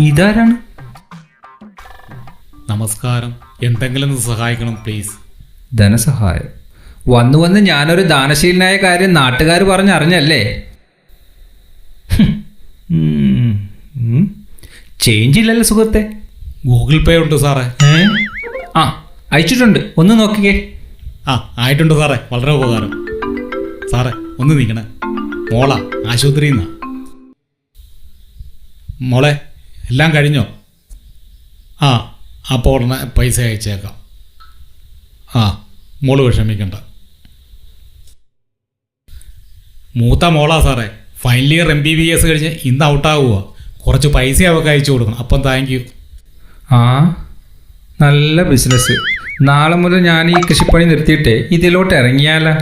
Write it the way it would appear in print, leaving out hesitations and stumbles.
ഇതാരാണ്? നമസ്കാരം, എന്തെങ്കിലും സഹായിക്കണം പ്ലീസ്. ധനസഹായം? വന്നു വന്ന് ഞാനൊരു ദാനശീലനായ കാര്യം നാട്ടുകാർ പറഞ്ഞറിഞ്ഞല്ലേ? ചേഞ്ച് ഇല്ലല്ലോ സുഹൃത്തെ. ഗൂഗിൾ പേ ഉണ്ട് സാറേ. ആ, അയച്ചിട്ടുണ്ട്, ഒന്ന് നോക്കിക്കേ. ആ, ആയിട്ടുണ്ട് സാറേ, വളരെ ഉപകാരം. സാറേ ഒന്ന് നീക്കണേ, മോളാ ആശുപത്രിയിൽ നിന്നാ. മോളെ എല്ലാം കഴിഞ്ഞോ? ആ, അപ്പോൾ ഉടനെ പൈസ അയച്ചേക്കാം. ആ, മോള് വിഷമിക്കണ്ട. മൂത്ത മോളാ സാറേ, ഫൈനൽ ഇയർ MBBS കഴിഞ്ഞ് ഇന്ന് ഔട്ടാവുക. കുറച്ച് പൈസ അവർക്ക് അയച്ചു കൊടുക്കണം. അപ്പം താങ്ക് യു. ആ, നല്ല ബിസിനസ്. നാളെ മുതൽ ഞാൻ ഈ കൃഷിപ്പണി നിർത്തിയിട്ട് ഇതിലോട്ട് ഇറങ്ങിയാലോ?